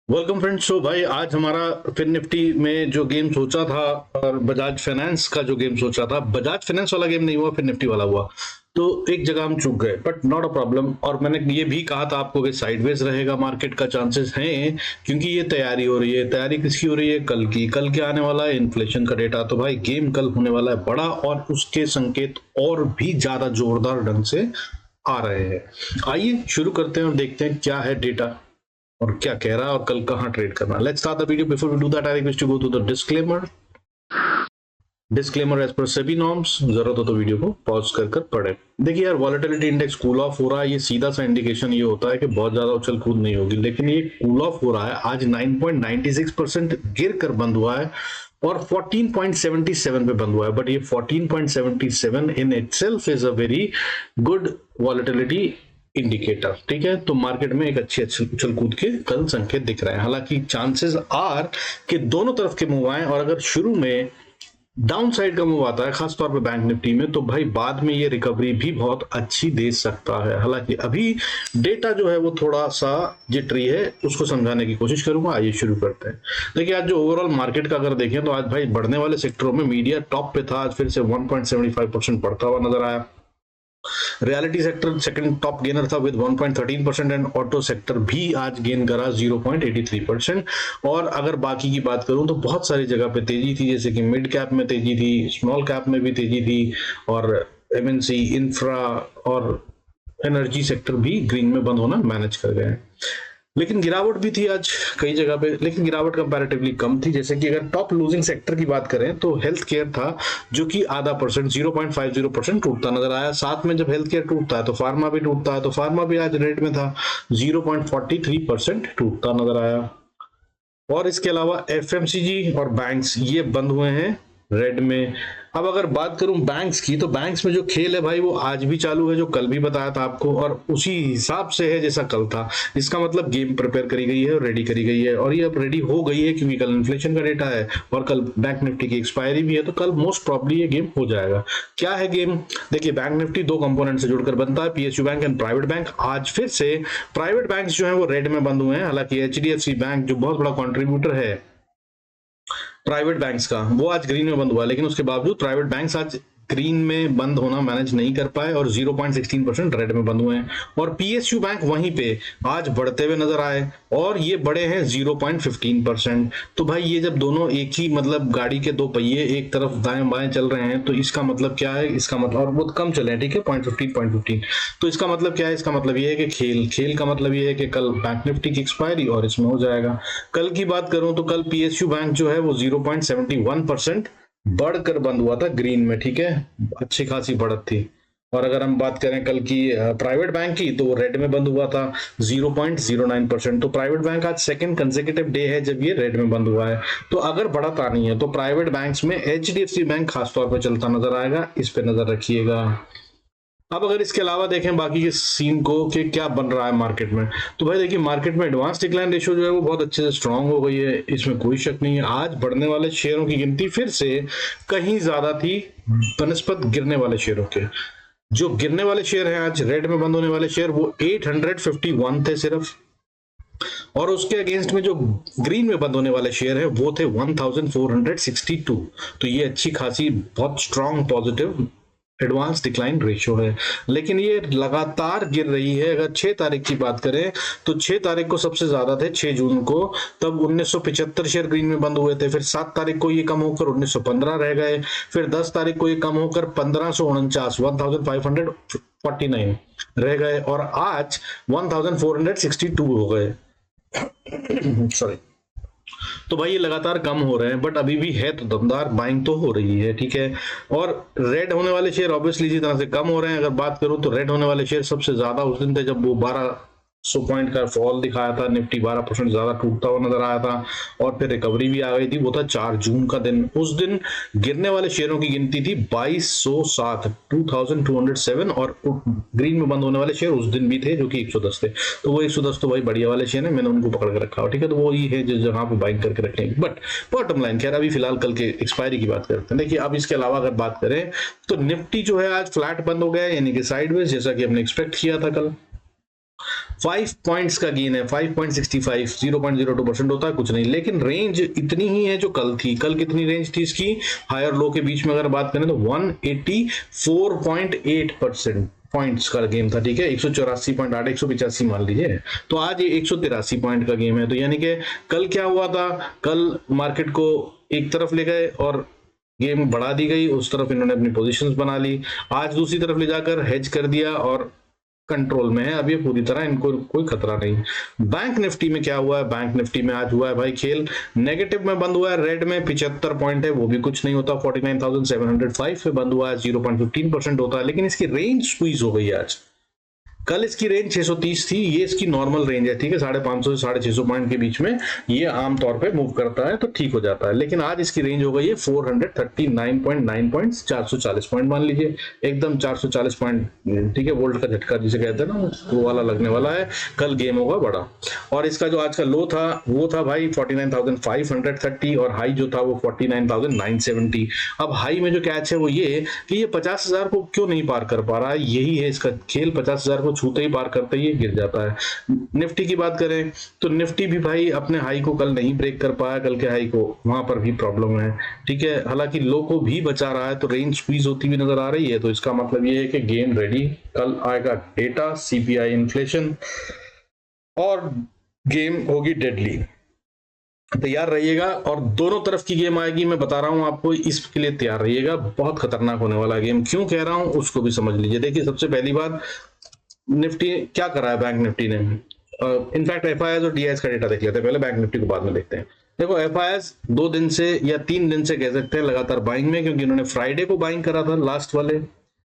Welcome friends. सो भाई आज हमारा फिर निफ्टी में जो गेम सोचा था और बजाज फाइनेंस का जो गेम सोचा था, बजाज फाइनेंस वाला गेम नहीं हुआ, फिर निफ्टी वाला हुआ। तो एक जगह हम चूक गए, बट नॉट अ प्रॉब्लम। और मैंने ये भी कहा था आपको कि साइडवेज रहेगा मार्केट का चांसेस हैं, क्योंकि ये तैयारी हो रही है। तैयारी किसकी हो रही है? कल की। कल के आने वाला है इन्फ्लेशन का डेटा। तो भाई गेम कल होने वाला है बड़ा, और उसके संकेत और भी ज्यादा जोरदार ढंग से आ रहे हैं। आइए शुरू करते हैं और देखते हैं क्या है डेटा और क्या कह रहा है और कल कहां ट्रेड करना है। Let's start the video. Before we do that, I request to go to the disclaimer as per SEBI norms. जरूरत हो तो वीडियो को पॉज कर पढ़े। देखिए यार, वॉलेटिलिटी इंडेक्स कूल ऑफ हो रहा है। ये सीधा सा इंडिकेशन ये होता है कि बहुत ज्यादा उछल कूद नहीं होगी, लेकिन ये कूल ऑफ हो रहा है। आज 9.96% गिर कर बंद हुआ है और 14.77 पे बंद हुआ है। बट ये 14.77 in itself is a very good volatility indicator. ठीक है, तो मार्केट में एक अच्छी उछल कूद के कल संकेत दिख रहे हैं। हालांकि चांसेस आर कि दोनों तरफ के मूव आए, और अगर शुरू में डाउन साइड का मूव आता है खासतौर पे बैंक निफ्टी में, तो भाई बाद में ये रिकवरी भी बहुत अच्छी दे सकता है। हालांकि अभी डेटा जो है वो थोड़ा सा जिटरी है, उसको समझाने की कोशिश करूंगा। आइए शुरू करते हैं। देखिए आज जो ओवरऑल मार्केट का अगर देखें तो आज भाई बढ़ने वाले सेक्टरों में मीडिया टॉप पे था। आज फिर से 1.75% बढ़ता हुआ नजर आया। Reality sector second top gainer था विद 1.13%, एंड ऑटो सेक्टर भी आज गेन करा 0.83%। और अगर बाकी की बात करूं तो बहुत सारी जगह पे तेजी थी, जैसे कि मिड कैप में तेजी थी, स्मॉल कैप में भी तेजी थी, और एमएनसी, इंफ्रा और एनर्जी सेक्टर भी ग्रीन में बंद होना मैनेज कर गए। लेकिन गिरावट भी थी आज कई जगह पे, लेकिन गिरावट कंपैरेटिवली कम थी। जैसे कि अगर टॉप लूजिंग सेक्टर की बात करें तो हेल्थ केयर था, जो कि आधा परसेंट 0.50% टूटता नजर आया। साथ में जब हेल्थ केयर टूटता है तो फार्मा भी टूटता है, तो फार्मा भी आज रेट में था, 0.43% टूटता नजर आया। और इसके अलावा एफएमसीजी और बैंक्स ये बंद हुए हैं रेड में। अब अगर बात करूं बैंक्स की, तो बैंक्स में जो खेल है भाई वो आज भी चालू है, जो कल भी बताया था आपको, और उसी हिसाब से है जैसा कल था। इसका मतलब गेम प्रिपेयर करी गई है और रेडी करी गई है, और ये अब रेडी हो गई है क्योंकि कल इन्फ्लेशन का डेटा है और कल बैंक निफ्टी की एक्सपायरी भी है। तो कल मोस्ट प्रॉब्ली ये गेम हो जाएगा। क्या है गेम? देखिए, बैंक निफ्टी दो कंपोनेंट से जुड़कर बनता है, PSU bank and private bank. आज फिर से प्राइवेट बैंक जो है वो रेड में बंद हुए हैं। हालांकि एचडीएफसी बैंक जो बहुत बड़ा कॉन्ट्रीब्यूटर है प्राइवेट बैंक्स का, वो आज ग्रीन में बंद हुआ, लेकिन उसके बावजूद प्राइवेट बैंक्स आज ग्रीन में बंद होना मैनेज नहीं कर पाए और 0.16% रेड में बंद हुए हैं। और पीएसयू बैंक वहीं पे आज बढ़ते हुए नजर आए, और ये बड़े हैं 0.15%। तो भाई ये जब दोनों एक ही मतलब गाड़ी के दो पहिए एक तरफ दाएं बाएं चल रहे हैं, तो इसका मतलब क्या है? इसका मतलब, और बहुत कम चले हैं, ठीक है, 0.15 तो इसका मतलब क्या है? इसका मतलब ये है कि खेल का मतलब ये है कि कल बैंक निफ्टी की एक्सपायरी और इसमें हो जाएगा। कल की बात करूं तो कल पीएसयू बैंक जो है वो 0.71% बढ़कर बंद हुआ था ग्रीन में। ठीक है, अच्छी खासी बढ़त थी। और अगर हम बात करें कल की प्राइवेट बैंक की, तो वो रेड में बंद हुआ था 0.09%। तो प्राइवेट बैंक आज सेकंड कंसेक्यूटिव डे है जब ये रेड में बंद हुआ है। तो अगर बढ़त आनी है तो प्राइवेट बैंक्स में एचडीएफसी बैंक खासतौर पर चलता नजर आएगा, इस पे नजर रखिएगा। अब अगर इसके अलावा देखें बाकी के सीन को कि क्या बन रहा है मार्केट में, तो भाई देखिए मार्केट में एडवांस डिक्लाइन रेशियो जो है वो बहुत अच्छे से स्ट्रांग हो गई है, इसमें कोई शक नहीं है। आज बढ़ने वाले शेयरों की गिनती फिर से कहीं ज्यादा थी बनस्पत गिरने वाले शेयरों के। जो गिरने वाले शेयर हैं आज रेड में बंद होने वाले शेयर, वो 851 थे सिर्फ, और उसके अगेंस्ट में जो ग्रीन में बंद होने वाले शेयर है वो थे 1462। तो ये अच्छी खासी बहुत strong positive advance decline ratio है। लेकिन ये लगातार गिर रही है। अगर 6 तारीख की बात करें तो 6 तारीख को सबसे ज्यादा थे, 6 जून को, तब 1975 शेयर ग्रीन में बंद हुए थे। फिर 7 तारीख को ये कम होकर 1915 रह गए। फिर 10 तारीख को ये कम होकर 1549 1549 रह गए, और आज 1462 हो गए। सॉरी। तो भाई ये लगातार कम हो रहे हैं, बट अभी भी है तो दमदार बाइंग तो हो रही है। ठीक है, और रेड होने वाले शेयर ऑब्वियसली इसी तरह से कम हो रहे हैं। अगर बात करूं तो रेड होने वाले शेयर सबसे ज्यादा उस दिन थे जब वो 1200 पॉइंट का फॉल दिखाया था, निफ्टी 12% ज्यादा टूटता हुआ नजर आया था, और फिर रिकवरी भी आ गई थी। वो था 4 जून का दिन। उस दिन गिरने वाले शेयरों की गिनती थी 2207, 2207, और ग्रीन में बंद होने वाले शेयर उस दिन भी थे जो कि 110 थे। तो वो 110 तो भाई बढ़िया वाले शेयर है, मैंने उनको पकड़ के रखा हो। ठीक है, तो वो ही है जिस जगह पे बाइंग करके रखेंगे। बट बॉटम लाइन खैर अभी फिलहाल कल के एक्सपायरी की बात करते हैं। देखिए अब इसके अलावा अगर बात करें तो निफ्टी जो है आज फ्लैट बंद हो गया, यानी कि साइडवेज, जैसा कि हमने एक्सपेक्ट किया था कल। 5 पॉइंट्स का गेन है, 5.65, 0.02% होता है, कुछ नहीं। लेकिन रेंज इतनी ही है जो कल थी। कल कितनी रेंज थी इसकी, हायर लो के बीच में अगर बात करें तो 184.8% पॉइंट्स का गेम था, ठीक है। 184.8, 185 मान लीजिए, तो आज ये 183 पॉइंट का गेम है। तो यानी कि कल क्या हुआ था, कल मार्केट को एक तरफ ले गए और गेम बढ़ा दी गई, उस तरफ इन्होंने अपनी पोजीशंस बना ली। आज दूसरी तरफ ले जाकर हेज कर दिया और कंट्रोल में है अब ये पूरी तरह, इनको कोई खतरा नहीं। बैंक निफ्टी में क्या हुआ है, बैंक निफ्टी में आज हुआ है भाई खेल, नेगेटिव में बंद हुआ है, रेड में 75 पॉइंट है, वो भी कुछ नहीं होता, 49,705 पे बंद हुआ है, 0.15% होता है। लेकिन इसकी रेंज स्क्वीज हो गई आज। कल इसकी रेंज 630 थी, ये इसकी नॉर्मल रेंज है, ठीक है, 550 से 650 पॉइंट के बीच में ये आमतौर पे मूव करता है तो ठीक हो जाता है। लेकिन आज इसकी रेंज हो गई है 439.9 पॉइंट्स, 440 पॉइंट मान लीजिए, एकदम 440 पॉइंट, ठीक है, वोल्ट का झटका जिसे कहते हैं ना, वो वाला लगने वाला है। कल गेम होगा बड़ा। और इसका जो आज का लो था वो था भाई 49,530 और हाई जो था वो 49,970। अब हाई में जो कैच है वो ये कि ये 50,000 को क्यों नहीं पार कर पा रहा है, यही है इसका खेल। 50,000 को छूते ही पार करते ही गिर जाता है। निफ्टी की बात करें तो निफ्टी भी भाई अपने हाई को कल नहीं ब्रेक कर पाया, कल के हाई को, वहां पर भी प्रॉब्लम है, ठीक है। हालांकि लो को भी बचा रहा है तो रेंज स्क्वीज होती हुई नजर आ रही है, तो इसका मतलब ये है कि गेम रेडी। कल आएगा डेटा, सीपीआई, इन्फ्लेशन, और गेम होगी डेडली, तैयार रहिएगा। और दोनों तरफ की गेम आएगी, मैं बता रहा हूं आपको, इसके लिए तैयार रहिएगा, बहुत खतरनाक होने वाला गेम। क्यों कह रहा हूं उसको भी समझ लीजिए। देखिए सबसे पहली बात, निफ्टी क्या कर रहा है, बैंक निफ्टी ने इनफैक्ट एफआईआईएस और डीआईएस का डेटा देख लेते हैं पहले, बैंक निफ्टी को बाद में देखते हैं। देखो एफआईआईएस 2 दिन से या 3 दिन से कह सकते हैं लगातार बाइंग में, क्योंकि इन्होंने फ्राइडे को बाइंग करा था, लास्ट वाले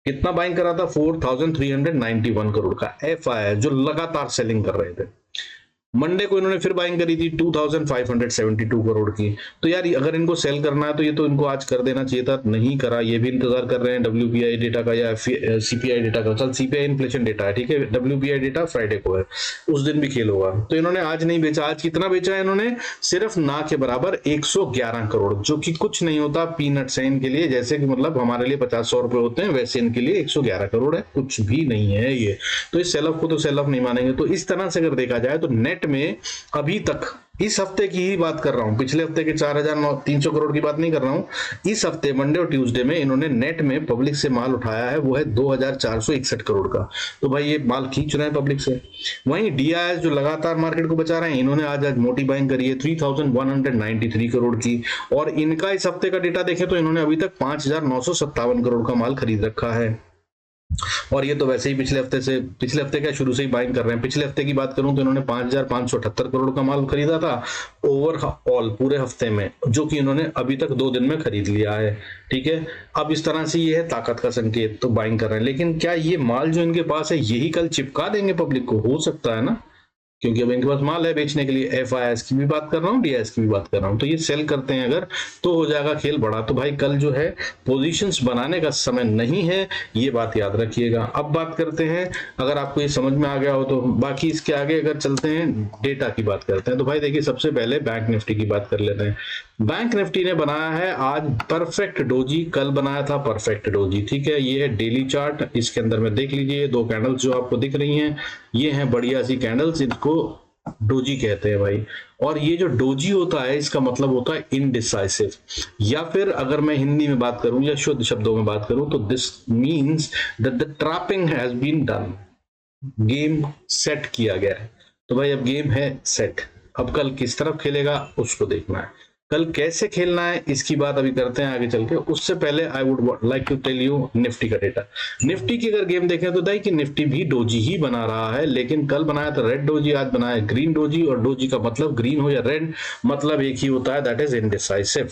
कितना बाइंग करा था, 4,391 करोड़ का एफआईआईएस, जो लगातार सेलिंग कर रहे थे। मंडे को इन्होंने फिर बाइंग करी थी 2,572 करोड़ की। तो यार अगर इनको सेल करना है तो ये तो इनको आज कर देना चाहिए था, नहीं करा। ये भी इंतजार कर रहे हैं डब्ल्यूपीआई डेटा का या सीपीआई डेटा का। चल सीपीआई इन्फ्लेशन डेटा है, ठीक है, डब्ल्यूपीआई डेटा फ्राइडे को है, उस दिन भी खेल होगा। तो इन्होंने आज नहीं बेचा। आज कितना बेचा है इन्होंने, सिर्फ ना के बराबर 111 करोड़, जो कि कुछ नहीं होता पीनट्स है इनके लिए। जैसे कि मतलब हमारे लिए 50-100 रुपए होते हैं, वैसे इनके लिए 111 करोड़ है, कुछ भी नहीं है ये। तो इस सेल ऑफ को तो सेल ऑफ नहीं मानेंगे। तो इस तरह से अगर देखा जाए तो नेट में अभी तक, इस हफ्ते की ही बात कर रहा हूं, पिछले हफ्ते के 4,300 करोड़ की बात नहीं कर रहा हूं। इस हफ्ते मंडे और ट्यूसडे में इन्होंने नेट में पब्लिक से माल उठाया है, वो है 2,461 करोड़ का। तो भाई ये माल खींच रहे हैं पब्लिक से। वहीं डीआईएस जो लगातार मार्केट को बचा रहे हैं, इन्होंने आज मोटी बाइंग करी है 3,193 करोड़ की। और इनका इस हफ्ते का डेटा देखें तो इन्होंने अभी तक 5,957 करोड़ का माल खरीद रखा है। और ये तो वैसे ही पिछले हफ्ते क्या शुरू से ही बाइंग कर रहे हैं। पिछले हफ्ते की बात करूं तो इन्होंने 5,578 करोड़ का माल खरीदा था ओवरऑल पूरे हफ्ते में, जो कि इन्होंने अभी तक 2 दिन में खरीद लिया है, ठीक है। अब इस तरह से ये है ताकत का संकेत, तो बाइंग कर रहे हैं। लेकिन क्या ये माल जो इनके पास है यही कल चिपका देंगे पब्लिक को, हो सकता है ना, क्योंकि अब इनके पास माल है बेचने के लिए। एफआईआईएस की भी बात कर रहा हूँ, डीआईएस की भी बात कर रहा हूँ, तो ये सेल करते हैं अगर, तो हो जाएगा खेल बड़ा। तो भाई कल जो है पोजीशंस बनाने का समय नहीं है, ये बात याद रखिएगा। अब बात करते हैं, अगर आपको ये समझ में आ गया हो तो बाकी इसके आगे अगर चलते हैं डेटा की बात करते हैं। तो भाई देखिए सबसे पहले बैंक निफ्टी की बात कर लेते हैं। बैंक निफ्टी ने बनाया है आज परफेक्ट डोजी, कल बनाया था परफेक्ट डोजी, ठीक है। ये है डेली चार्ट, इसके अंदर में देख लीजिए 2 कैंडल्स जो आपको दिख रही हैं, ये हैं बढ़िया सी कैंडल्स, इनको डोजी कहते हैं भाई। और ये जो डोजी होता है इसका मतलब होता है इनडिसाइसिव, या फिर अगर मैं हिंदी में बात करूं या शुद्ध शब्दों में बात करूं तो this means that the trapping has been done, game set किया गया है। तो भाई अब गेम है सेट, अब कल किस तरफ खेलेगा उसको देखना है, कल कैसे खेलना है इसकी बात अभी करते हैं आगे चल के। उससे पहले I would like to tell you Nifty का डेटा। निफ्टी की अगर गेम देखें तो देखिए निफ्टी भी डोजी ही बना रहा है, लेकिन कल बनाया था रेड डोजी, आज बनाया ग्रीन डोजी। और डोजी का मतलब ग्रीन हो या रेड मतलब एक ही होता है, दैट इज इनडिसाइसिव।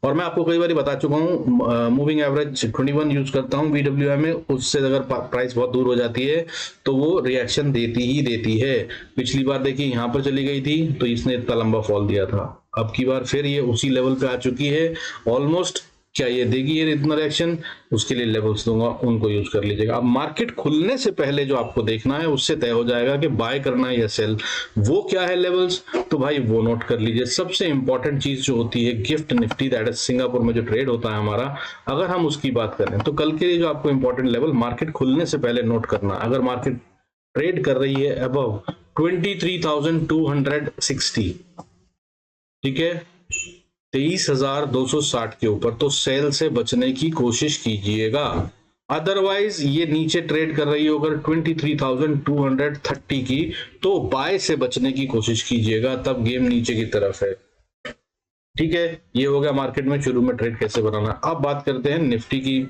और मैं आपको कई बार बता चुका हूं, मूविंग एवरेज 21 यूज करता हूं बीडब्ल्यूएम में, उससे अगर प्राइस बहुत दूर हो जाती है तो वो रिएक्शन देती ही देती है। पिछली बार देखिए यहां पर चली गई थी तो इसने इतना लंबा फॉल दिया था, अब की बार फिर ये उसी लेवल पे आ चुकी है ऑलमोस्ट। क्या ये देगी ये इतना रिएक्शन, उसके लिए लेवल्स दूंगा, उनको यूज कर लीजिएगा। अब मार्केट खुलने से पहले जो आपको देखना है उससे तय हो जाएगा कि बाय करना है या सेल, वो क्या है लेवल्स, तो भाई वो नोट कर लीजिए। सबसे इंपॉर्टेंट चीज जो होती है gift Nifty, that is Singapore में जो ट्रेड होता है हमारा, अगर हम उसकी बात करें तो कल के लिए जो आपको इंपॉर्टेंट लेवल मार्केट खुलने से पहले नोट करना, अगर मार्केट ट्रेड कर रही है अबव 23,260, ठीक है, 23,260 के ऊपर, तो सेल से बचने की कोशिश कीजिएगा। अदरवाइज ये नीचे ट्रेड कर रही होगा 23,230 की, तो बाय से बचने की कोशिश कीजिएगा, तब गेम नीचे की तरफ है, ठीक है। ये हो गया मार्केट में शुरू में ट्रेड कैसे बनाना। अब बात करते हैं निफ्टी की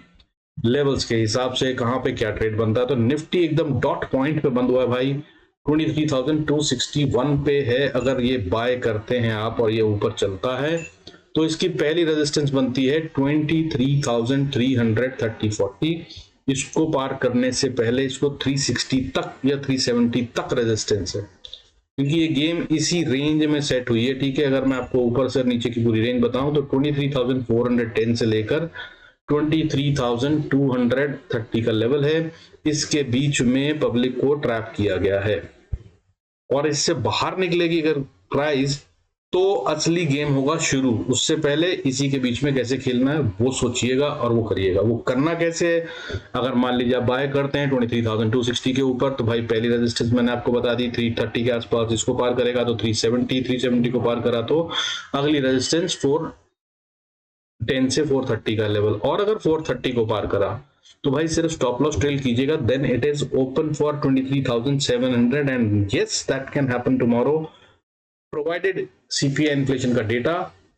लेवल्स के हिसाब से कहां पे क्या ट्रेड बनता है। तो निफ्टी एकदम डॉट पॉइंट पे बंद हुआ है भाई, 23,261 पे है। अगर ये बाय करते हैं आप और ये ऊपर चलता है तो इसकी पहली रेजिस्टेंस बनती है 23,330-40। इसको पार करने से पहले इसको 360 तक या 370 तक रेजिस्टेंस है, क्योंकि ये गेम इसी रेंज में सेट हुई है, ठीक है। अगर मैं आपको ऊपर से नीचे की पूरी रेंज बताऊं तो 23,410 से लेकर 23,230 का लेवल है। इसके बीच में पब्लिक को ट्रैप किया गया है और इससे बाहर निकलेगी अगर प्राइस तो असली गेम होगा शुरू। उससे पहले इसी के बीच में कैसे खेलना है वो सोचिएगा और वो करिएगा। वो करना कैसे है, अगर मान लीजिए आप बाय करते हैं 23,260 के ऊपर, तो भाई पहली रेजिस्टेंस मैंने आपको बता दी 330 के आसपास, इसको पार करेगा तो 370 को पार करा तो अगली रेजिस्टेंस 410 से 430 का लेवल, और अगर 430 को पार करा तो भाई सिर्फ स्टॉप लॉस ट्रेल कीजिएगा, then it is open for 23,700 and yes that can happen tomorrow, provided CPI inflation का डेटा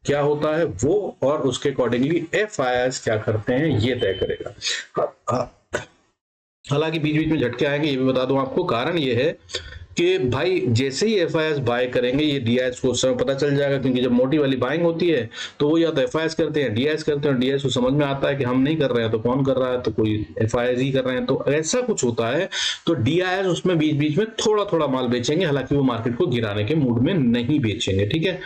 क्या होता है वो और उसके अकॉर्डिंगली एफआईआईस क्या करते हैं ये तय करेगा। हालांकि बीच बीच में झटके आएंगे, ये भी बता दूं आपको। कारण ये है कि भाई जैसे ही एफआईआईस बाय करेंगे ये डीआईएस को उस समय पता चल जाएगा, क्योंकि जब मोटी वाली बाइंग होती है तो वो या तो एफआईआईस करते हैं डीआईएस करते हैं, डीआईएस को समझ में आता है कि हम नहीं कर रहे हैं तो कौन कर रहा है, तो कोई एफआईआईस ही कर रहे हैं, तो ऐसा कुछ होता है। तो डीआईएस उसमें बीच बीच में थोड़ा थोड़ा माल बेचेंगे, हालांकि वो मार्केट को गिराने के मूड में नहीं बेचेंगे, ठीक है।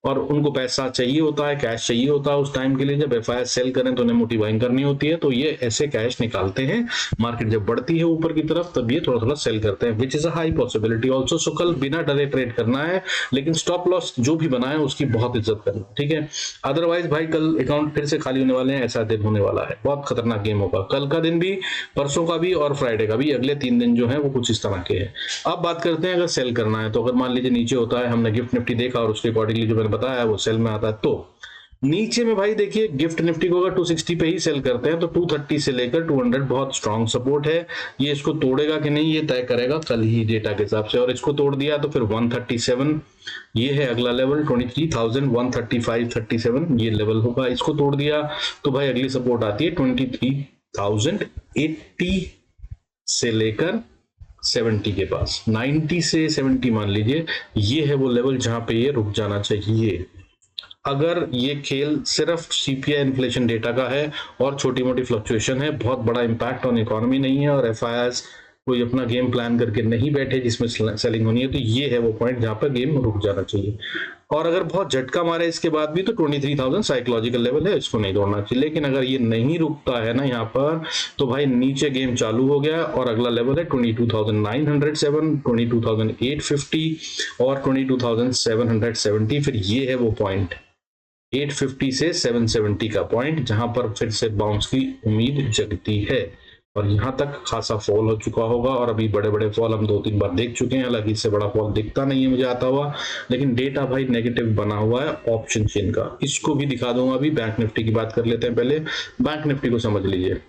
और उनको पैसा चाहिए होता है, कैश चाहिए होता है उस टाइम के लिए। जब एफआईआईएस सेल करें तो उन्हें मोटी बाइंग करनी होती है, तो ये ऐसे कैश निकालते हैं। मार्केट जब बढ़ती है ऊपर की तरफ तब ये थोड़ा थोड़ा सेल करते हैं, which is a high possibility also. So कल बिना डरे ट्रेड करना है, लेकिन स्टॉप लॉस जो भी बनाए उसकी बहुत इज्जत करना, ठीक है। अदरवाइज भाई कल अकाउंट फिर से खाली होने वाले हैं, ऐसा दिन होने वाला है, बहुत खतरनाक गेम होगा कल का दिन भी, परसों का भी और फ्राइडे का भी। अगले 3 दिन जो है वो कुछ इस तरह के हैं। अब बात करते हैं अगर सेल करना है तो, अगर मान लीजिए नीचे होता है, हमने गिफ्ट निफ्टी देखा और उसके अकॉर्डिंगली जो मैंने बताया वो सेल में आता है, तो नीचे में भाई देखिए गिफ्ट निफ्टी को अगर 260 पे ही सेल करते हैं तो 230 से लेकर 200 बहुत स्ट्रांग सपोर्ट है। ये इसको तोड़ेगा कि नहीं ये तय करेगा कल ही डेटा के हिसाब से, और इसको तोड़ दिया तो फिर 137 ये है अगला लेवल, 23,135-37 ये लेवल होगा। इसको तोड़ दिया तो भाई अगली सपोर्ट आती है 23,080 से लेकर 70 के पास, 90 से 70 मान लीजिए, ये है वो लेवल जहां पे ये रुक जाना चाहिए। अगर ये खेल सिर्फ सीपीआई इन्फ्लेशन डेटा का है और छोटी मोटी फ्लक्चुएशन है, बहुत बड़ा इंपैक्ट ऑन इकोनॉमी नहीं है, और एफआईआईएस कोई अपना गेम प्लान करके नहीं बैठे जिसमें सेलिंग होनी है, तो ये है वो पॉइंट जहां पर गेम रुक जाना चाहिए। और अगर बहुत झटका मारे इसके बाद भी तो 23,000 साइकोलॉजिकल लेवल है, इसको नहीं तोड़ना चाहिए। लेकिन अगर ये नहीं रुकता है ना यहाँ पर, तो भाई नीचे गेम चालू हो गया और अगला लेवल है 22,907, 22,850 और 22,770। फिर ये है वो पॉइंट 850 से 770 का पॉइंट जहां पर फिर से बाउंस की उम्मीद जगती है। और यहां तक खासा फॉल हो चुका होगा, और अभी बड़े बड़े फॉल हम 2-3 बार देख चुके हैं, हालांकि इससे बड़ा फॉल दिखता नहीं है मुझे आता हुआ, लेकिन डेटा भाई नेगेटिव बना हुआ है ऑप्शन चेन का। इसको भी दिखा दूंगा। अभी बैंक निफ्टी की बात कर लेते हैं, पहले बैंक निफ्टी को समझ लीजिए।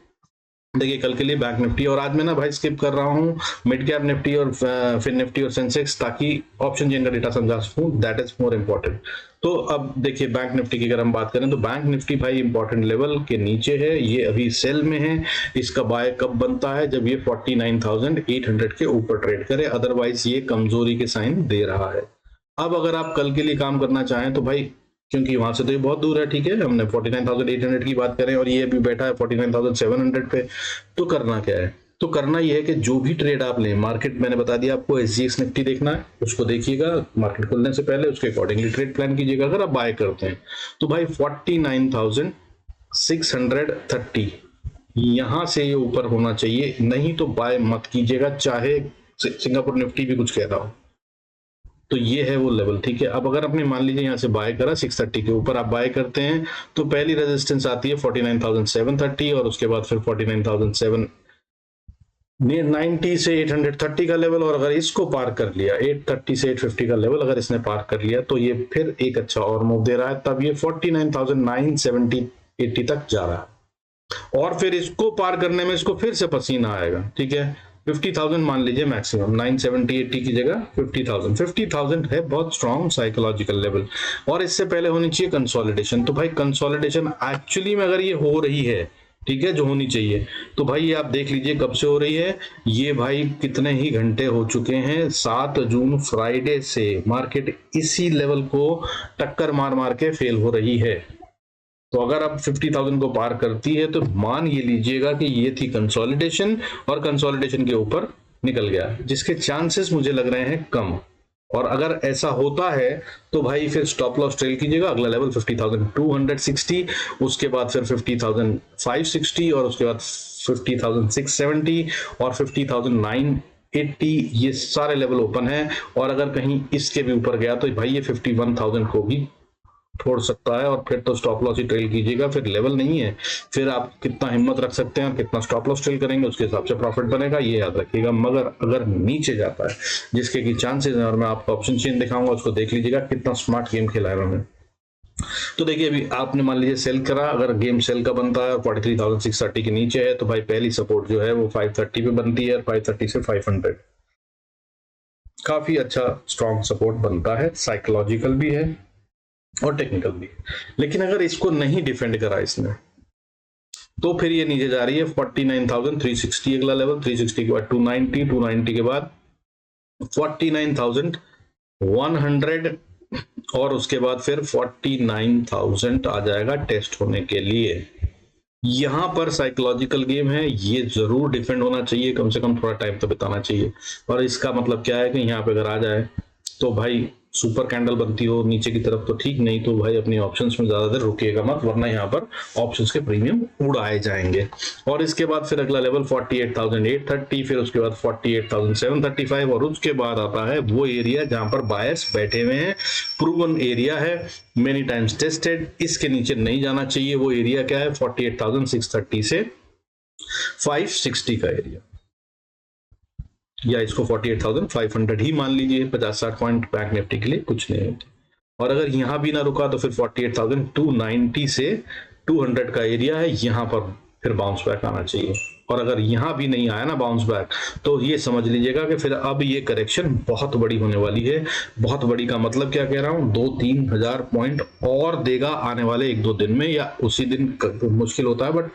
देखिए कल के लिए बैंक निफ्टी, और आज मैं ना भाई स्किप कर रहा हूँ मिड कैप निफ्टी और फिर निफ्टी और सेंसेक्स, ताकि ऑप्शन चेन का डेटा समझा सकूं, दैट इज मोर इंपॉर्टेंट। तो अब देखिए बैंक निफ्टी की अगर हम बात करें तो बैंक निफ्टी भाई इंपॉर्टेंट लेवल के नीचे है, ये अभी सेल में है। इसका बाय कब बनता है, जब ये 49,800 के ऊपर ट्रेड करे, अदरवाइज ये कमजोरी के साइन दे रहा है। अब अगर आप कल के लिए काम करना चाहें तो भाई, क्योंकि वहां से तो ये बहुत दूर है, ठीक है, हमने 49,800 की बात करें और ये अभी बैठा है 49,700 पे, तो करना क्या है, तो करना ये है कि जो भी ट्रेड आप लें, मार्केट मैंने बता दिया आपको एसजीएक्स निफ्टी देखना है, उसको देखिएगा मार्केट खुलने से पहले, उसके अकॉर्डिंगली ट्रेड प्लान कीजिएगा। अगर आप बाय करते हैं तो भाई 49,630 यहां से ये ऊपर होना चाहिए, नहीं तो बाय मत कीजिएगा, चाहे सिंगापुर निफ्टी भी कुछ कहता हो। तो ये है वो लेवल, ठीक है। अब अगर आपने मान लीजिए यहाँ से बाय करा 630 के ऊपर आप बाय करते हैं, तो पहली रेजिस्टेंस आती है 49,730 और उसके बाद फिर 49,700 90 से 830 का लेवल, और अगर इसको पार कर लिया 830 से 850 का लेवल अगर इसने पार कर लिया तो ये फिर एक अच्छा और मूव दे रहा है, तब ये 49,970 80 तक जा रहा है। और फिर इसको पार करने में इसको फिर से पसीना आएगा, ठीक है। 50,000 मान लीजिए मैक्सिमम, 970 80 की जगह 50,000 है बहुत स्ट्रॉन्ग साइकोलॉजिकल लेवल। और इससे पहले होनी चाहिए कंसोलिडेशन। तो भाई कंसोलिडेशन एक्चुअली में अगर ये हो रही है, ठीक है, जो होनी चाहिए, तो भाई ये आप देख लीजिए कब से हो रही है। ये भाई कितने ही घंटे हो चुके हैं, 7 जून फ्राइडे से मार्केट इसी लेवल को टक्कर मार मार के फेल हो रही है। तो अगर अब 50,000 को पार करती है तो मान ये लीजिएगा कि ये थी कंसोलिडेशन, और कंसोलिडेशन के ऊपर निकल गया, जिसके चांसेस मुझे लग रहे हैं कम। और अगर ऐसा होता है तो भाई फिर स्टॉप लॉस ट्रेल कीजिएगा। अगला लेवल 50,260, उसके बाद फिर 50,560, और उसके बाद 50,670 और 50,980, ये सारे लेवल ओपन है। और अगर कहीं इसके भी ऊपर गया तो भाई ये 51,000 को भी छोड़ सकता है, और फिर तो स्टॉप लॉस ही ट्रेल कीजिएगा, फिर लेवल नहीं है। फिर आप कितना हिम्मत रख सकते हैं और कितना स्टॉप लॉस ट्रेल करेंगे, उसके हिसाब से प्रॉफिट बनेगा, ये याद रखिएगा। मगर अगर नीचे जाता है, जिसके की चांसेस हैं, और मैं आपको ऑप्शन चेन दिखाऊंगा, उसको देख लीजिएगा कितना स्मार्ट गेम खेला है उन्होंने। तो देखिए अभी आपने मान लीजिए सेल करा, अगर गेम सेल का बनता है और 43,630 के नीचे है, तो भाई पहली सपोर्ट जो है वो 530 पे बनती है, 530 से 500 काफी अच्छा स्ट्रॉन्ग सपोर्ट बनता है, साइकोलॉजिकल भी है और टेक्निकल भी। लेकिन अगर इसको नहीं डिफेंड करा इसने, तो फिर ये नीचे जा रही है 49,360 अगला लेवल, 360 के बाद 290, 290 के बाद 49,100, और उसके बाद फिर 49,000 आ जाएगा टेस्ट होने के लिए। यहां पर साइकोलॉजिकल गेम है, ये जरूर डिफेंड होना चाहिए, कम से कम थोड़ा टाइम तो बिताना चाहिए। और इसका मतलब क्या है कि यहाँ पे अगर आ जाए तो भाई सुपर कैंडल बनती हो नीचे की तरफ तो ठीक, नहीं तो भाई अपनी ऑप्शंस में ज्यादा देर रुकिएगा मत, वरना यहाँ पर ऑप्शंस के प्रीमियम उड़ाए जाएंगे। और इसके बाद फिर अगला लेवल 48,830, फिर उसके बाद 48,735, और उसके बाद आता है वो एरिया जहां पर बायर्स बैठे हुए हैं, प्रूवन एरिया है, मेनी टाइम्स टेस्टेड, इसके नीचे नहीं जाना चाहिए। वो एरिया क्या है? 48,630 से 560 का एरिया, या इसको 48,500 ही मान लीजिए। 50-60 पॉइंट बैंक निफ्टी के लिए कुछ नहीं होती। और अगर यहां भी ना रुका तो फिर 48,290 से 200 का एरिया है, यहां पर फिर बाउंस बैक आना चाहिए। और अगर यहां भी नहीं आया ना बाउंस बैक, तो ये समझ लीजिएगा कि फिर अब ये करेक्शन बहुत बड़ी होने वाली है। बहुत बड़ी का मतलब क्या कह रहा हूं, 2-3 हजार पॉइंट और देगा आने वाले 1-2 दिन में, या उसी दिन मुश्किल होता है, बट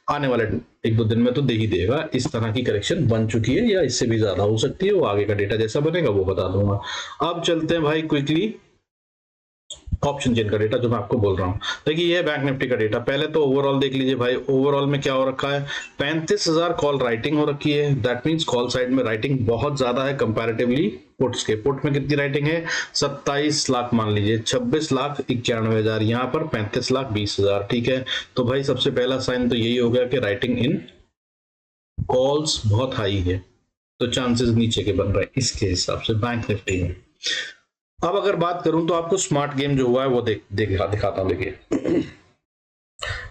आने वाले 1-2 दिन में तो दे ही देगा। इस तरह की करेक्शन बन चुकी है, या इससे भी ज्यादा हो सकती है, वो आगे का डेटा जैसा बनेगा वो बता दूंगा। अब चलते हैं भाई क्विकली ऑप्शन चेन का डेटा जो मैं आपको बोल रहा हूं। देखिए ये है बैंक निफ्टी का डेटा। पहले तो ओवरऑल देख लीजिए भाई, ओवरऑल में क्या हो रखा है, 35,000 कॉल राइटिंग हो रखी है। दैट मींस कॉल साइड में राइटिंग बहुत ज्यादा है कंपैरेटिवली पुट्स के। पुट में कितनी राइटिंग है? 27 लाख मान लीजिए, 26,91,000, यहाँ पर 35,20,000, ठीक है। तो भाई सबसे पहला साइन तो यही हो गया कि राइटिंग इन कॉल्स बहुत हाई है, तो चांसेस नीचे के बन रहे हैं इसके हिसाब से बैंक निफ्टी में। अब अगर बात करूं तो आपको स्मार्ट गेम जो हुआ है वो दिखाता हूं। देखिए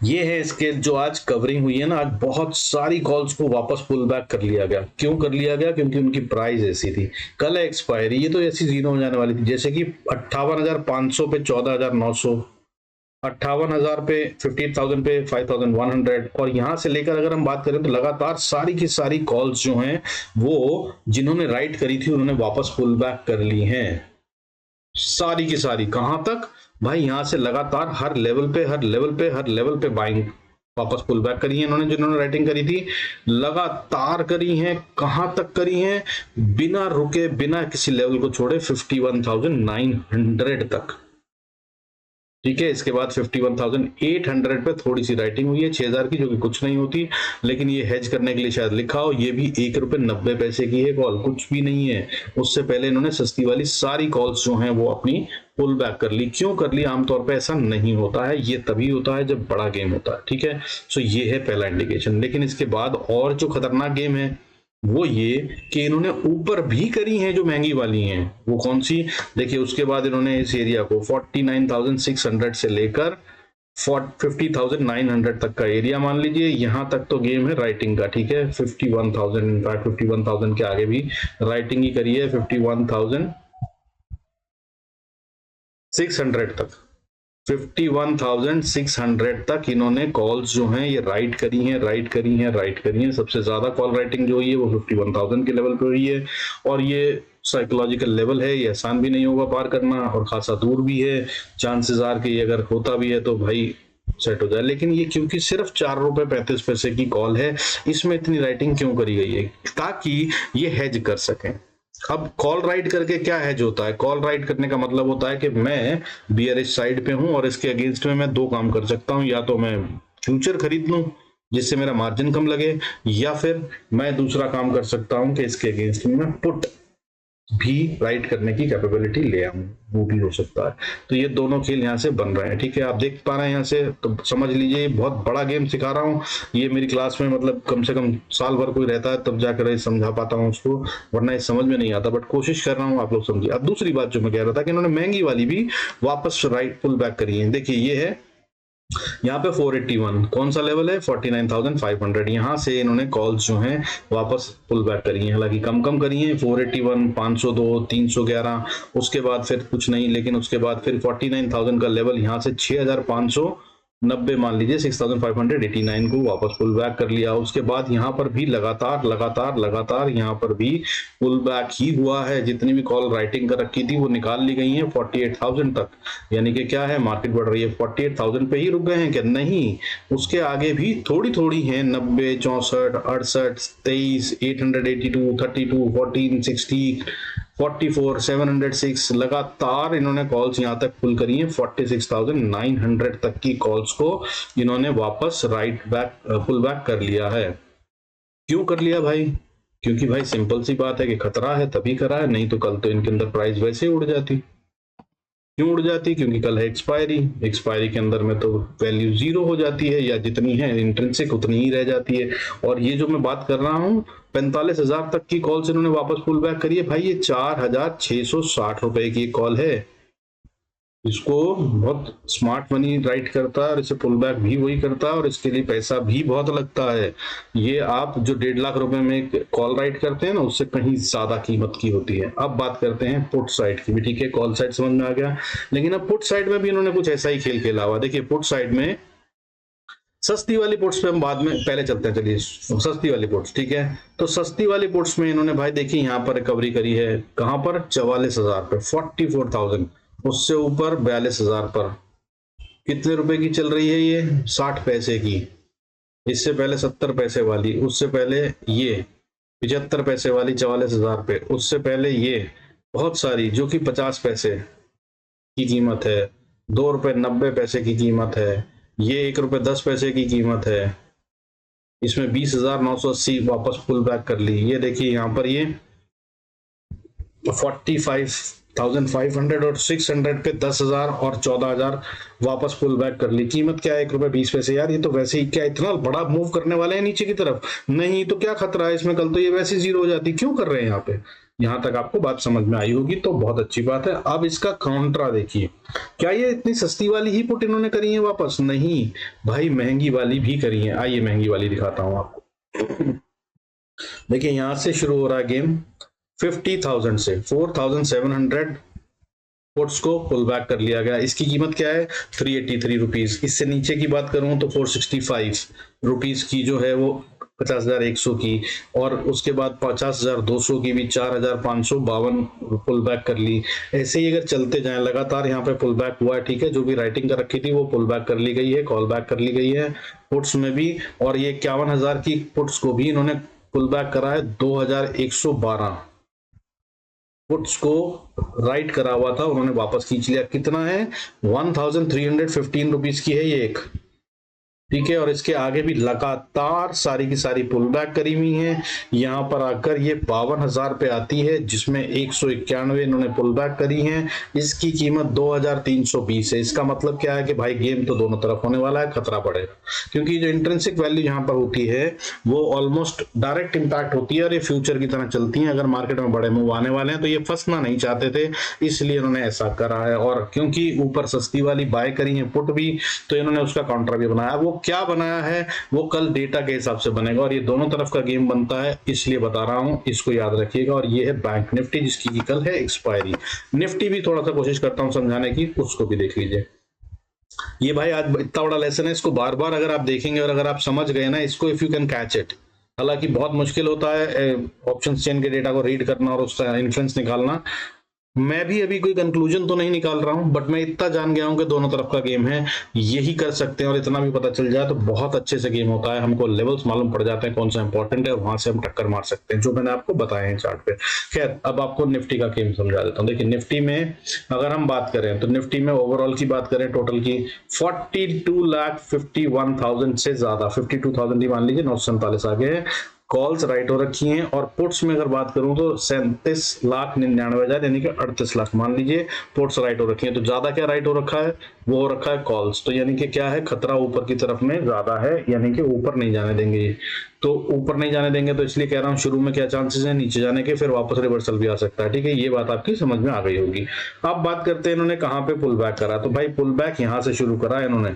ये है इसके जो आज कवरिंग हुई है ना, आज बहुत सारी कॉल्स को वापस पुल बैक कर लिया गया। क्यों कर लिया गया? क्योंकि उनकी प्राइस ऐसी थी, कल एक्सपायरी, ये तो ऐसी जीरो हो जाने वाली थी। जैसे कि 58,500 पे 14,900, 58,000 पे 58,000 पे 5,100, और यहां से लेकर अगर हम बात करें तो लगातार सारी की सारी कॉल्स जो हैं वो जिन्होंने राइट करी थी उन्होंने वापस पुल बैक कर ली हैं, सारी की सारी। कहां तक भाई? यहां से लगातार हर लेवल पे बाइंग वापस पुल बैक करी है इन्होंने, जिन्होंने राइटिंग करी थी लगातार करी है। कहां तक करी है? बिना रुके, बिना किसी लेवल को छोड़े 51,900 तक, ठीक है। इसके बाद 51,800 पे थोड़ी सी राइटिंग हुई है 6,000 की, जो कि कुछ नहीं होती, लेकिन ये हेज करने के लिए शायद लिखा हो। ये भी ₹1.90 की है कॉल, कुछ भी नहीं है। उससे पहले इन्होंने सस्ती वाली सारी कॉल्स जो हैं वो अपनी पुल बैक कर ली। क्यों कर ली? आमतौर पे ऐसा नहीं होता है, ये तभी होता है जब बड़ा गेम होता है, ठीक है। सो ये है पहला इंडिकेशन। लेकिन इसके बाद और जो खतरनाक गेम है वो ये कि इन्होंने ऊपर भी करी हैं जो महंगी वाली हैं। वो कौन सी? देखिए उसके बाद इन्होंने इस एरिया को 49,600 से लेकर 50,900 तक का एरिया मान लीजिए, यहां तक तो गेम है राइटिंग का, ठीक है। 51,000, इनफैक्ट 51,000 के आगे भी राइटिंग ही करी है, 51,600 तक, 51,600 तक इन्होंने कॉल्स जो हैं ये राइट करी हैं, राइट करी हैं, राइट करी हैं। सबसे ज्यादा कॉल राइटिंग जो हुई है वो 51,000 के लेवल पे हुई है, और ये साइकोलॉजिकल लेवल है, ये आसान भी नहीं होगा पार करना, और खासा दूर भी है। चांसेस आर कि अगर होता भी है तो भाई सेट हो जाए। लेकिन ये क्योंकि सिर्फ 4 रुपए 35 पैसे की कॉल है, इसमें इतनी राइटिंग क्यों करी गई है? ताकि ये हेज कर सकें। अब कॉल राइट करके क्या हेज होता है? कॉल राइट करने का मतलब होता है कि मैं बियरिश साइड पे हूं और इसके अगेंस्ट में मैं दो काम कर सकता हूं, या तो मैं फ्यूचर खरीद लूं जिससे मेरा मार्जिन कम लगे, या फिर मैं दूसरा काम कर सकता हूं कि इसके अगेंस्ट में मैं पुट भी राइट करने की कैपेबिलिटी ले आऊं, वो भी हो सकता है। तो ये दोनों खेल यहाँ से बन रहे हैं, ठीक है। आप देख पा रहे हैं यहाँ से, तो समझ लीजिए बहुत बड़ा गेम सिखा रहा हूँ। ये मेरी क्लास में मतलब कम से कम साल भर कोई रहता है तब जाकर समझा पाता हूँ उसको, वरना ये समझ में नहीं आता। बट कोशिश कर रहा हूँ आप लोग समझिए। अब दूसरी बात जो मैं कह रहा था कि इन्होंने महंगी वाली भी वापस राइट पुल बैक करी है। देखिए ये है यहाँ पे 481, कौन सा लेवल है? 49,500। यहाँ से इन्होंने कॉल्स जो हैं वापस पुल बैक करी हैं, हालांकि कम कम करी हैं। 481, 502, 311, उसके बाद फिर कुछ नहीं, लेकिन उसके बाद फिर 49,000 का लेवल यहाँ से 6,590 मान लीजिए, 6,589 को वापस पुल बैक कर लिया। उसके बाद यहाँ पर भी लगातार लगातार लगातार यहाँ पर भी पुल बैक ही हुआ है। जितनी भी कॉल राइटिंग कर रखी थी वो निकाल ली गई है 48,000 तक। यानी कि क्या है, मार्केट बढ़ रही है। 48,000 पे ही रुक गए हैं क्या? नहीं, उसके आगे भी थोड़ी थोड़ी है, 90, 64, 68, 23, 882, 32, 14, 60, 44, 706, लगातार इन्होंने कॉल्स यहां तक पुल करी हैं। 46,900 तक की कॉल्स को इन्होंने वापस राइट बैक पुल बैक कर लिया है। क्यों कर लिया भाई? क्योंकि भाई सिंपल सी बात है कि खतरा है तभी करा है, नहीं तो कल तो इनके अंदर प्राइस वैसे ही उड़ जाती। क्यों उड़ जाती? क्योंकि कल है एक्सपायरी, एक्सपायरी के अंदर में तो वैल्यू जीरो हो जाती है, या जितनी है इंट्रिंसिक उतनी ही रह जाती है। और ये जो मैं बात कर रहा हूँ 45,000 तक की कॉल से इन्होंने वापस पुल बैक करी है भाई। ये 4,660 रुपए की कॉल है। इसको बहुत स्मार्ट मनी राइट करता है, और इसे पुल बैक भी वही करता है, और इसके लिए पैसा भी बहुत लगता है। ये आप जो 1.5 लाख रुपए में कॉल राइट करते हैं ना, उससे कहीं ज्यादा कीमत की होती है। अब बात करते हैं पुट साइड की भी, ठीक है। कॉल साइड समझ में आ गया, लेकिन अब पुट साइड में भी इन्होंने कुछ ऐसा ही खेल खेला हुआ। देखिए पुट साइड में सस्ती वाली पुट्स पे हम बाद में पहले चलते हैं, चलिए सस्ती वाली पुट्स, ठीक है। तो सस्ती वाली पुट्स में इन्होंने भाई देखिए यहाँ पर रिकवरी करी है, कहां पर? 44,000 पे, 44,000। उससे ऊपर 42,000 पर। कितने रुपए की चल रही है ये? 60 पैसे की। इससे पहले 70 पैसे वाली, उससे पहले ये 75 पैसे वाली 44,000 पे, उससे पहले ये बहुत सारी जो कि 50 पैसे की कीमत है, 2 रुपए 90 पैसे की कीमत है, ये 1 रुपए 10 पैसे की कीमत है। इसमें 20,980 वापस पुल बैक कर ली। ये देखिए यहाँ पर ये 45,500 और 600 पे 10,000 और 14,000 वापस पुल बैक कर ली। कीमत क्या है? 1 रुपए 20 पैसे। यार ये तो वैसे ही क्या इतना बड़ा मूव करने वाले हैं नीचे की तरफ? नहीं तो क्या खतरा है इसमें? कल तो ये वैसे जीरो हो जाती। क्यों कर रहे हैं यहाँ पे? यहां तक आपको बात समझ में आई होगी तो बहुत अच्छी बात है। अब इसका काउंटरा देखिए, क्या ये इतनी सस्ती वाली ही पुट इन्होंने करी है वापस? नहीं भाई, महंगी वाली भी करी है। आइए महंगी वाली दिखाता हूं आपको। देखिए यहां से शुरू हो रहा है गेम 50,000 से 4,700 पुट्स को पुल बैक कर लिया गया। इसकी कीमत क्या है? 383 रुपीज। इससे नीचे की बात करूं तो 465 रुपीज की जो है वो 50,100 की, और उसके बाद 50,200 की भी 4,552 पुल बैक कर ली। ऐसे ही अगर चलते जाएं लगातार यहाँ पे पुल बैक हुआ है, ठीक है। जो भी राइटिंग कर रखी थी वो पुल बैक कर ली गई है, कॉल बैक कर ली गई है पुट्स में भी। और ये 51,000 की पुट्स को भी इन्होंने पुल बैक करा है। 2,112 पुट्स को राइट करा हुआ था, उन्होंने वापस खींच लिया। कितना है? 1,315 रुपीज की है ये एक। ठीक है। और इसके आगे भी लगातार सारी की सारी पुल बैक करी हुई है। यहाँ पर आकर ये 52,000 पे आती है, जिसमें 191 इन्होंने पुल बैक करी है। इसकी कीमत 2,320 है। इसका मतलब क्या है कि भाई गेम तो दोनों तरफ होने वाला है, खतरा बढ़ेगा, क्योंकि जो इंट्रिंसिक वैल्यू यहाँ पर होती है वो ऑलमोस्ट डायरेक्ट इंपैक्ट होती है और ये फ्यूचर की तरह चलती है। अगर मार्केट में बड़े मूव आने वाले हैं तो ये फंसना नहीं चाहते थे, इसलिए इन्होंने ऐसा करा है। और क्योंकि ऊपर सस्ती वाली बाय करी है पुट भी, तो इन्होंने उसका काउंटर भी बनाया। वो क्या बनाया है वो कल डेटा के हिसाब से बनेगा, और ये दोनों तरफ का गेम बनता है, इसलिए बता रहा हूं, इसको याद रखिएगा। और ये है बैंक निफ्टी, जिसकी की कल है एक्सपायरी। निफ्टी भी थोड़ा सा कोशिश करता हूं समझाने की, उसको भी देख लीजिए। ये भाई आज इतना बड़ा लेसन है, इसको बार बार अगर आप देखेंगे और अगर आप समझ गए ना इसको, if you can catch it, हालांकि बहुत मुश्किल होता है ऑप्शन चेन के डेटा को रीड करना और उसका इन्फ्लुएंस निकालना। मैं भी अभी कोई कंक्लूजन तो नहीं निकाल रहा हूं, बट मैं इतना जान गया हूं कि दोनों तरफ का गेम है, यही कर सकते हैं। और इतना भी पता चल जाए तो बहुत अच्छे से गेम होता है, हमको लेवल्स मालूम पड़ जाते हैं कौन सा इंपॉर्टेंट है, और वहां से हम टक्कर मार सकते हैं, जो मैंने आपको बताया है चार्ट पे। खैर, अब आपको निफ्टी का गेम समझा देता हूँ। देखिए निफ्टी में अगर हम बात करें तो निफ्टी में ओवरऑल की बात करें टोटल की 42,51,000 से ज्यादा, 52,000 ही मान लीजिए, 947 आगे है, कॉल्स राइट हो रखी हैं। और पुट्स में अगर बात करूं तो 37,99,000 यानी कि 38 लाख मान लीजिए पुट्स राइट हो रखी हैं। तो ज्यादा क्या राइट हो रखा है, वो हो रखा है कॉल्स। तो यानी कि क्या है, खतरा ऊपर की तरफ में ज्यादा है, यानी कि ऊपर नहीं जाने देंगे ये। तो ऊपर नहीं जाने देंगे तो इसलिए कह रहा हूं, शुरू में क्या चांसेस है नीचे जाने के, फिर वापस रिवर्सल भी आ सकता है। ठीक है, ये बात आपकी समझ में आ गई होगी। अब बात करते हैं इन्होंने कहां पे पुल बैक करा। तो भाई पुल बैक यहां से शुरू करा इन्होंने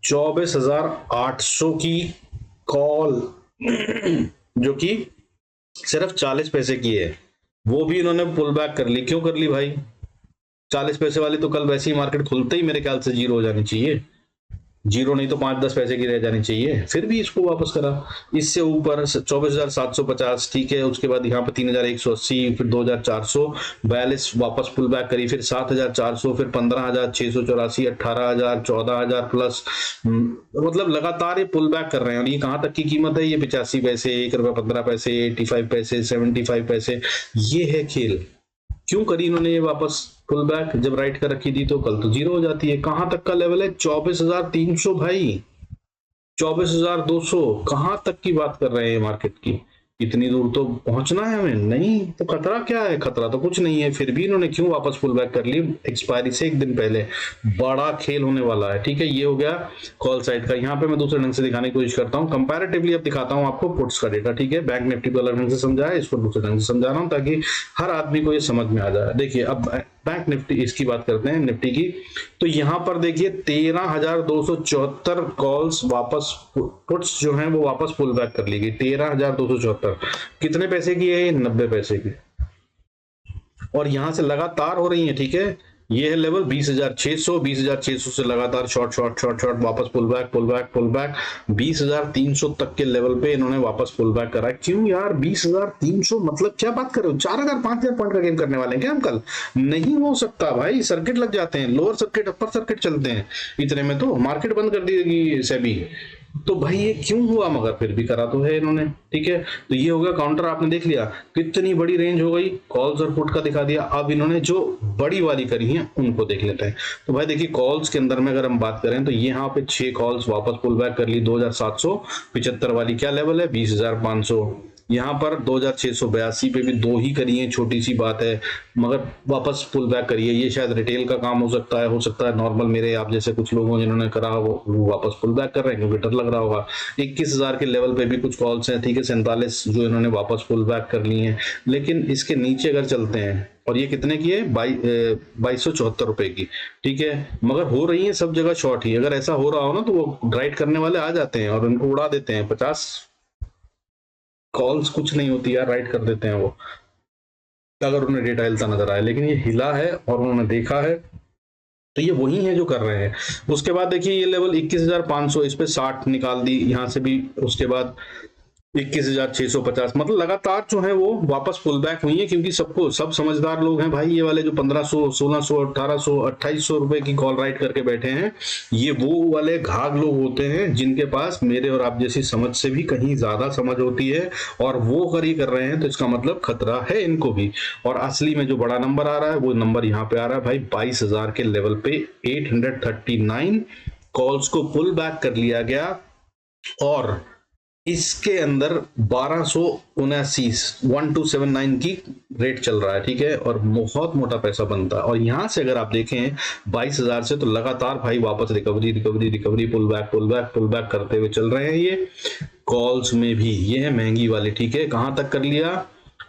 24,800 की कॉल जो कि सिर्फ 40 पैसे की है, वो भी इन्होंने पुल बैक कर ली। क्यों कर ली भाई? 40 पैसे वाली तो कल वैसे ही मार्केट खुलते ही मेरे ख्याल से जीरो हो जानी चाहिए, जीरो नहीं तो 5-10 पैसे की रह जानी चाहिए, फिर भी इसको वापस करा। इससे ऊपर 24,750, ठीक है। उसके बाद यहाँ पे 3,180, फिर 2,442 वापस पुल बैक करी, फिर 7,400, फिर 15,684, 18,000, 14,000 प्लस, मतलब लगातार ये पुल बैक कर रहे हैं। और ये कहां तक की कीमत है, ये 85 पैसे, 1 रुपया 15 पैसे, 85 पैसे, 75 पैसे, ये है खेल। क्यों करी इन्होंने ये वापस पुल बैक? जब राइट कर रखी थी तो कल तो जीरो हो जाती है। कहां तक का लेवल है? 24,300 भाई, 24,200, कहां तक की बात कर रहे हैं मार्केट की? इतनी दूर तो पहुंचना है हमें, नहीं तो खतरा क्या है? खतरा तो कुछ नहीं है। फिर भी इन्होंने क्यों वापस पुल बैक कर ली एक्सपायरी से एक दिन पहले? बड़ा खेल होने वाला है। ठीक है, ये हो गया कॉल साइड का। यहाँ पे मैं दूसरे ढंग से दिखाने की कोशिश करता हूँ, कंपैरेटिवली अब दिखाता हूँ आपको पुट्स का डेटा। ठीक है, बैंक निफ्टी को अलग ढंग से समझाया, इसको दूसरे ढंग से समझा रहा हूँ ताकि हर आदमी को ये समझ में आ जाए। देखिए अब बैंक निफ्टी, इसकी बात करते हैं निफ्टी की। तो यहां पर देखिए 13,274 कॉल्स वापस, पुट्स जो हैं वो वापस पुल बैक कर ली गई। 13,274 कितने पैसे की है? 90 पैसे की। और यहां से लगातार हो रही है। ठीक है, ये है लेवल 20,600, 20,600 से लगातार शॉर्ट शॉर्ट शॉर्ट शॉर्ट वापस pull back pull back pull back, 20,300 तक के लेवल पे इन्होंने वापस पुल बैक करा। क्यों यार 20,300? मतलब क्या बात कर रहे हो? 4,000 5,000 पॉइंट का गेम करने वाले हैं क्या हम कल? नहीं हो सकता भाई, सर्किट लग जाते हैं, लोअर सर्किट अपर सर्किट चलते हैं, इतने में तो मार्केट बंद कर देगी सेबी। तो भाई ये क्यों हुआ? मगर फिर भी करा तो है इन्होंने। ठीक है, तो ये हो गया काउंटर, आपने देख लिया कितनी बड़ी रेंज हो गई, कॉल्स और पुट का दिखा दिया। अब इन्होंने जो बड़ी वाली करी है उनको देख लेते हैं। तो भाई देखिए कॉल्स के अंदर में अगर हम बात करें तो यहाँ पे 6 कॉल्स वापस पुल बैक कर ली। 2,775 वाली क्या लेवल है? 20,500। यहाँ पर 2,682 पे भी 2 ही करी है, छोटी सी बात है, मगर वापस पुल बैक करिए। ये शायद रिटेल का काम हो सकता है नॉर्मल मेरे आप जैसे कुछ लोगों जिन्होंने करा वो वापस पुल बैक कर रहे हैं क्योंकि डर लग रहा होगा। 21,000 के लेवल पे भी कुछ कॉल्स हैं। ठीक है, 47 जो इन्होंने वापस पुल बैक कर ली हैं। लेकिन इसके नीचे अगर चलते हैं, और ये कितने की है? 2274 रुपए की। ठीक है, मगर हो रही है सब जगह शॉर्ट ही। अगर ऐसा हो रहा हो ना तो वो राइट करने वाले आ जाते हैं और उनको उड़ा देते हैं। 50 कॉल्स कुछ नहीं होती यार, राइट कर देते हैं वो, अगर उन्हें डेटा हिलता नजर आए। लेकिन ये हिला है और उन्होंने देखा है, तो ये वही है जो कर रहे हैं। उसके बाद देखिए ये लेवल 21,500, इस पे 60 निकाल दी यहां से भी। उसके बाद 21,650, मतलब लगातार जो है वो वापस पुल बैक हुई है, क्योंकि सबको सब समझदार लोग हैं भाई। ये वाले जो 1500, 1600, 1800, 2800 रुपए की कॉल राइट करके बैठे हैं, ये वो वाले घाघ लोग होते हैं जिनके पास मेरे और आप जैसी समझ से भी कहीं ज्यादा समझ होती है, और वो करी कर रहे हैं। तो इसका मतलब खतरा है इनको भी। और असली में जो बड़ा नंबर आ रहा है वो नंबर यहाँ पे आ रहा है भाई 22,000 के लेवल पे, 839 कॉल्स को पुल बैक कर लिया गया और इसके अंदर 1279 की रेट चल रहा है, ठीक है, और बहुत मोटा पैसा बनता है। और यहां से अगर आप देखें 22,000 से, तो लगातार भाई वापस recovery recovery recovery, pull back pull back pull back करते हुए चल रहे हैं ये कॉल्स में भी। ये है महंगी वाली, ठीक है, कहां तक कर लिया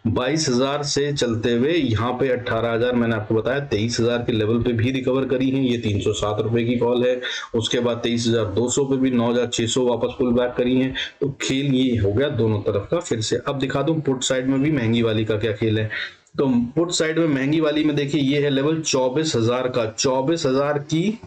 22,000 से चलते हुए यहाँ पे 18,000, मैंने आपको बताया 23,000 के लेवल पे भी रिकवर करी है। ये 307 रुपए की कॉल है। उसके बाद 23,200 पे भी 9,600 वापस पुल बैक करी है। तो खेल ये हो गया दोनों तरफ का। फिर से अब दिखा दूं पुट साइड में भी महंगी वाली का क्या खेल है। तो पुट साइड में महंगी वाली में देखिए ये है लेवल 24,000 का। 24,000 की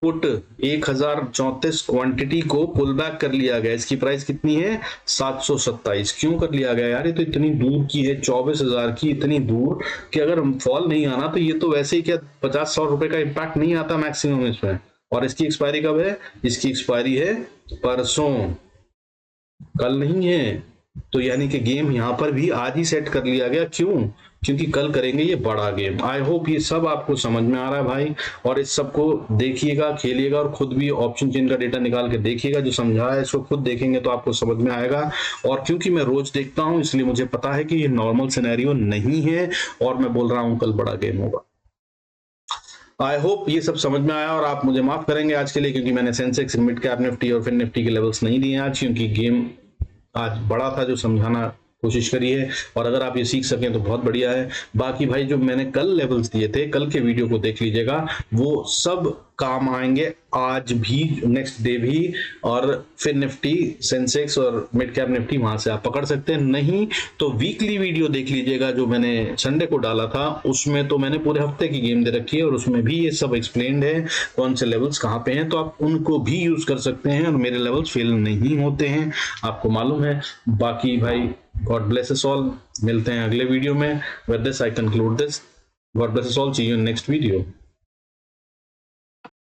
पुट 1034 क्वांटिटी को पुल बैक कर लिया गया। इसकी प्राइस कितनी है 727। क्यों कर लिया गया यार, ये तो इतनी दूर की है 24,000 की, इतनी दूर कि अगर फॉल नहीं आना तो ये तो वैसे ही क्या 50-100 रुपए का इंपैक्ट नहीं आता मैक्सिमम इसमें। और इसकी एक्सपायरी कब है, इसकी एक्सपायरी है परसों, कल नहीं है। तो यानी कि गेम यहां पर भी आज ही सेट कर लिया गया। क्यों, क्योंकि कल करेंगे ये बड़ा गेम। आई होप ये सब आपको समझ में आ रहा है भाई, और इस सब को देखिएगा, खेलिएगा और खुद भी ऑप्शन चेन का डेटा निकाल के देखिएगा। जो समझा है इसको खुद देखेंगे तो आपको समझ में आएगा। और क्योंकि मैं रोज देखता हूं इसलिए मुझे पता है कि ये नॉर्मल सिनेरियो नहीं है, और मैं बोल रहा हूं कल बड़ा गेम होगा। आई होप ये सब समझ में आया और आप मुझे माफ करेंगे आज के लिए, क्योंकि मैंने सेंसेक्स, मिड कैप निफ्टी और फिर निफ्टी के लेवल्स नहीं दिए आज, क्योंकि गेम आज बड़ा था जो समझाना कोशिश करी है। और अगर आप ये सीख सकें तो बहुत बढ़िया है। बाकी भाई जो मैंने कल लेवल्स दिए थे, कल के वीडियो को देख लीजिएगा, वो सब काम आएंगे आज भी, नेक्स्ट डे भी। और फिर निफ्टी, सेंसेक्स और मिड कैप निफ्टी वहां से आप पकड़ सकते हैं। नहीं तो वीकली वीडियो देख लीजिएगा जो मैंने संडे को डाला था, उसमें तो मैंने पूरे हफ्ते की गेम दे रखी है और उसमें भी ये सब एक्सप्लेन्ड है कौन से लेवल्स कहाँ पे हैं। तो आप उनको भी यूज कर सकते हैं और मेरे लेवल्स फेल नहीं होते हैं, आपको मालूम है। बाकी भाई गॉड ब्लेस अस ऑल, मिलते हैं अगले वीडियो में। With this I conclude this, God bless us all, see you in next video.